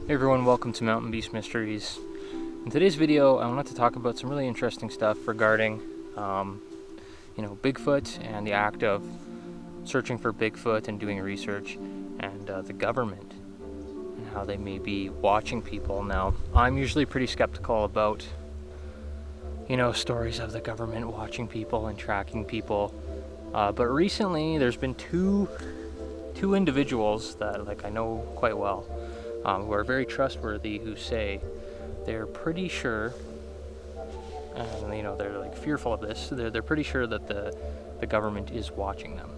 Hey everyone, welcome to Mountain Beast Mysteries. In today's video, I wanted to talk about some really interesting stuff regarding, Bigfoot and the act of searching for Bigfoot and doing research, and the government and how they may be watching people. Now, I'm usually pretty skeptical about, stories of the government watching people and tracking people. But recently, there's been two individuals that I know quite well. Who are very trustworthy, who say they're pretty sure, and they're fearful of this. They're pretty sure that the government is watching them.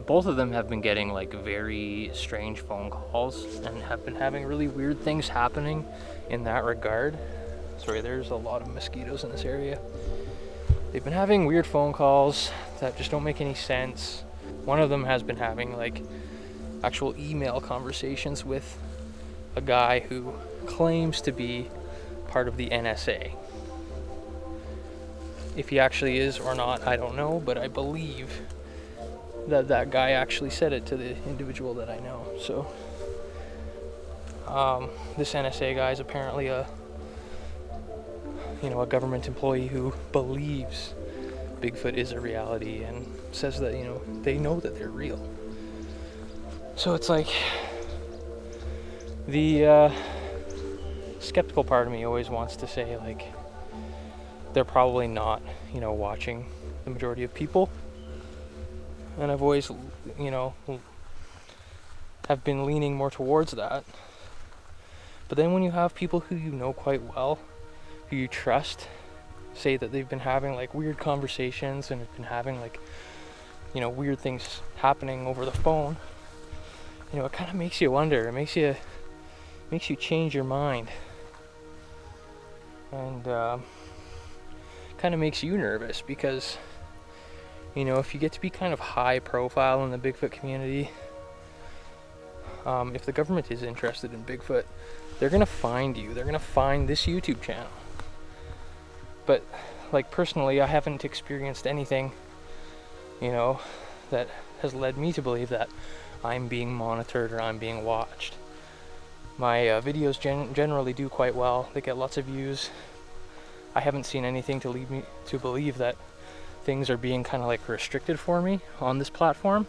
Both of them have been getting very strange phone calls and have been having really weird things happening in that regard. Sorry, there's a lot of mosquitoes in this area. They've been having weird phone calls that just don't make any sense. One of them has been having actual email conversations with a guy who claims to be part of the NSA. If he actually is or not, I don't know, but I believe that guy actually said it to the individual that I know. So, this NSA guy is apparently a government employee who believes Bigfoot is a reality and says that, they know that they're real. So it's the skeptical part of me always wants to say they're probably not watching the majority of people, and I've always have been leaning more towards that. But then when you have people who you know quite well, who you trust, say that they've been having weird conversations and have been having weird things happening over the phone, it kind of makes you wonder. It makes you change your mind, and kind of makes you nervous because if you get to be kind of high profile in the Bigfoot community, if the government is interested in Bigfoot, they're gonna find you. They're gonna find this YouTube channel. But personally, I haven't experienced anything that has led me to believe that I'm being monitored or I'm being watched. My videos generally do quite well. They get lots of views. I haven't seen anything to lead me to believe that things are being kind of restricted for me on this platform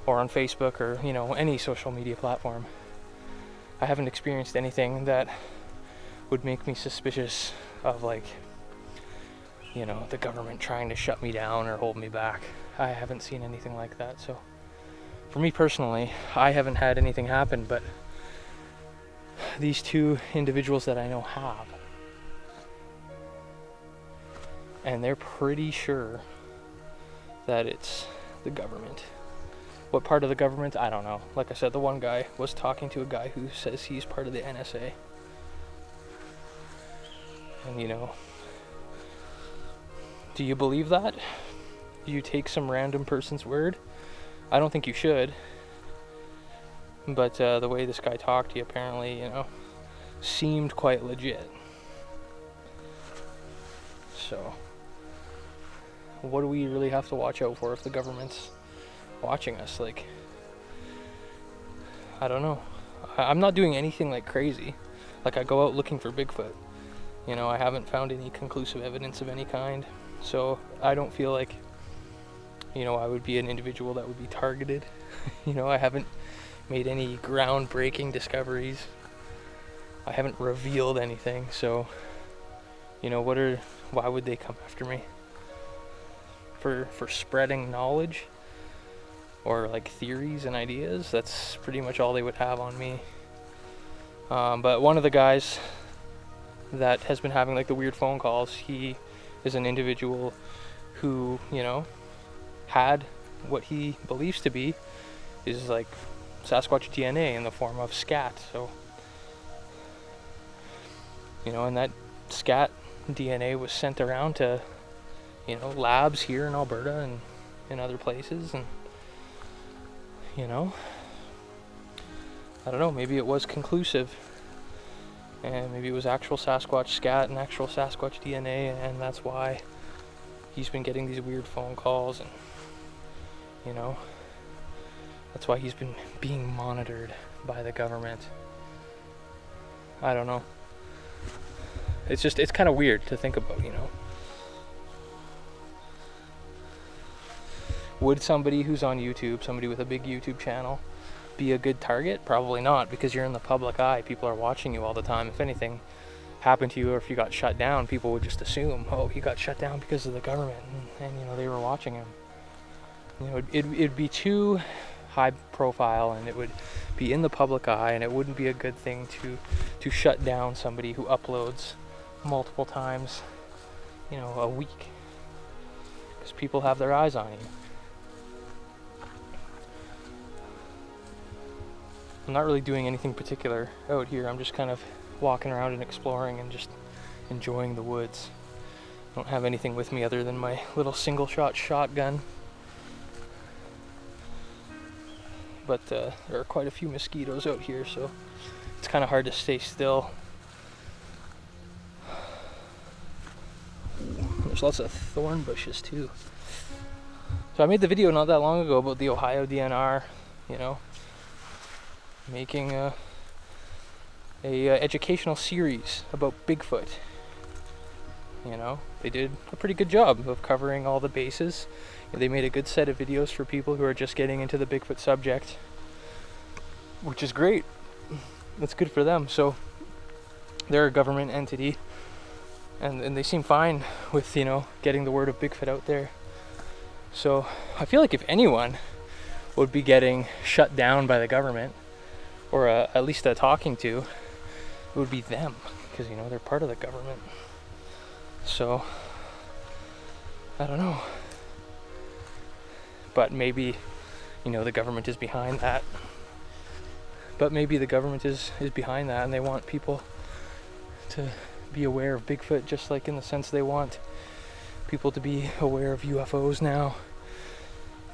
or on Facebook or any social media platform. I haven't experienced anything that would make me suspicious of the government trying to shut me down or hold me back. I haven't seen anything like that. So for me personally, I haven't had anything happen, but these two individuals that I know have. And they're pretty sure that it's the government. What part of the government? I don't know. Like I said, the one guy was talking to a guy who says he's part of the NSA. And do you believe that? Do you take some random person's word? I don't think you should. But the way this guy talked, he apparently, seemed quite legit. So, what do we really have to watch out for if the government's watching us? I don't know. I'm not doing anything crazy. I go out looking for Bigfoot. I haven't found any conclusive evidence of any kind. So, I don't feel I would be an individual that would be targeted. I haven't made any groundbreaking discoveries. I haven't revealed anything, so why would they come after me? For spreading knowledge or theories and ideas? That's pretty much all they would have on me. But one of the guys that has been having the weird phone calls, he is an individual who had what he believes to be is Sasquatch DNA in the form of scat. So, and that scat DNA was sent around to, labs here in Alberta and in other places. And, I don't know, maybe it was conclusive. And maybe it was actual Sasquatch scat and actual Sasquatch DNA, and that's why he's been getting these weird phone calls, and that's why he's been being monitored by the government. I don't know. It's kind of weird to think about, you know. Would somebody who's on YouTube, somebody with a big YouTube channel, be a good target? Probably not, because you're in the public eye. People are watching you all the time. If anything happened to you, or if you got shut down, people would just assume, oh, he got shut down because of the government, and you know, they were watching him. You know, it'd be too high profile, and it would be in the public eye, and it wouldn't be a good thing to shut down somebody who uploads multiple times, you know, a week, because people have their eyes on you. I'm not really doing anything particular out here. I'm just kind of walking around and exploring and just enjoying the woods. I don't have anything with me other than my little single shot shotgun. But there are quite a few mosquitoes out here, so it's kind of hard to stay still. There's lots of thorn bushes too. So I made the video not that long ago about the Ohio DNR, you know, making a educational series about Bigfoot. You know, they did a pretty good job of covering all the bases. They made a good set of videos for people who are just getting into the Bigfoot subject, which is great. That's good for them. So they're a government entity, and they seem fine with, you know, getting the word of Bigfoot out there. So I feel like if anyone would be getting shut down by the government, or at least talking to, it would be them, because, you know, they're part of the government. So I don't know, but maybe, you know, the government is behind that. But maybe the government is behind that, and they want people to be aware of Bigfoot, just like in the sense they want people to be aware of UFOs now.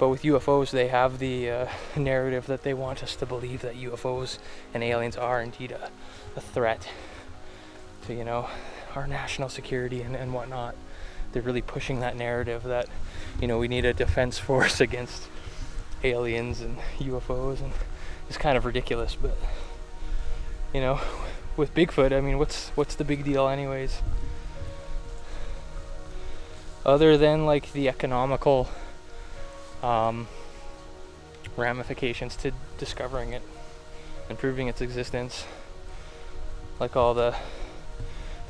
But with UFOs, they have the narrative that they want us to believe that UFOs and aliens are indeed a threat to, you know, our national security and whatnot. They're really pushing that narrative that, you know, we need a defense force against aliens and UFOs, and it's kind of ridiculous. But, you know, with Bigfoot, I mean, what's the big deal anyways? Other than like the economical ramifications to discovering it and proving its existence, like all the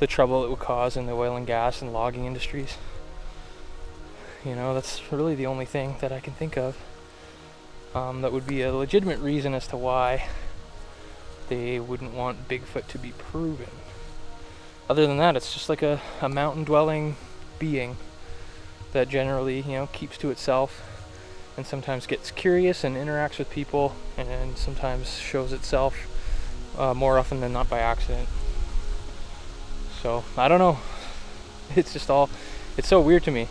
trouble it would cause in the oil and gas and logging industries. You know, that's really the only thing that I can think of that would be a legitimate reason as to why they wouldn't want Bigfoot to be proven. Other than that, it's just like a mountain-dwelling being that generally, you know, keeps to itself, and sometimes gets curious and interacts with people, and sometimes shows itself more often than not by accident. So I don't know, it's so weird to me.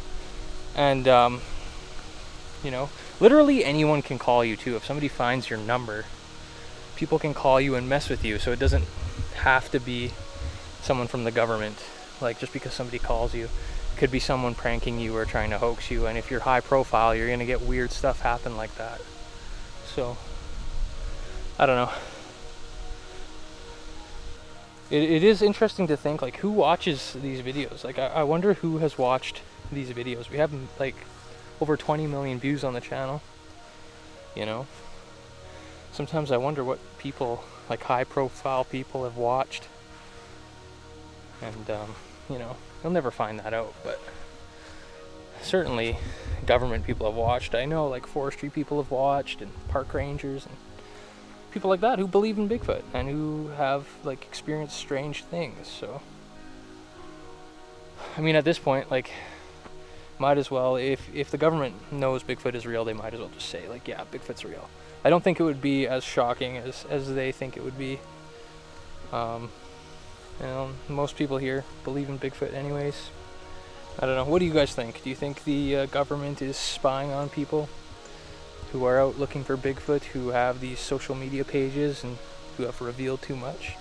And you know, literally anyone can call you too. If somebody finds your number, people can call you and mess with you. So it doesn't have to be someone from the government. Like, just because somebody calls you, could be someone pranking you or trying to hoax you, and if you're high profile, you're gonna get weird stuff happen like that. So I don't know. It is interesting to think, like, who watches these videos? Like, I wonder who has watched these videos. We have like over 20 million views on the channel, you know. Sometimes I wonder what people, like high profile people, have watched. And you know, you'll never find that out, but certainly government people have watched. I know, like, forestry people have watched, and park rangers and people like that who believe in Bigfoot and who have, like, experienced strange things. So I mean, at this point, like, might as well, if the government knows Bigfoot is real, they might as well just say, like, yeah, Bigfoot's real. I don't think it would be as shocking as they think it would be. You know, most people here believe in Bigfoot anyways. I don't know. What do you guys think? Do you think the government is spying on people who are out looking for Bigfoot, who have these social media pages and who have revealed too much?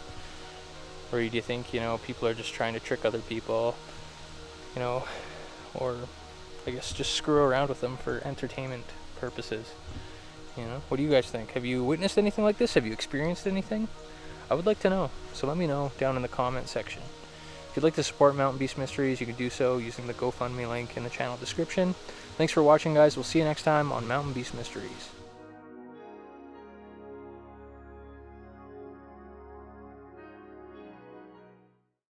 Or do you think, you know, people are just trying to trick other people, you know, or I guess just screw around with them for entertainment purposes? You know, what do you guys think? Have you witnessed anything like this? Have you experienced anything? I would like to know. So let me know down in the comment section. If you'd like to support Mountain Beast Mysteries, you can do so using the GoFundMe link in the channel description. Thanks for watching, guys. We'll see you next time on Mountain Beast Mysteries.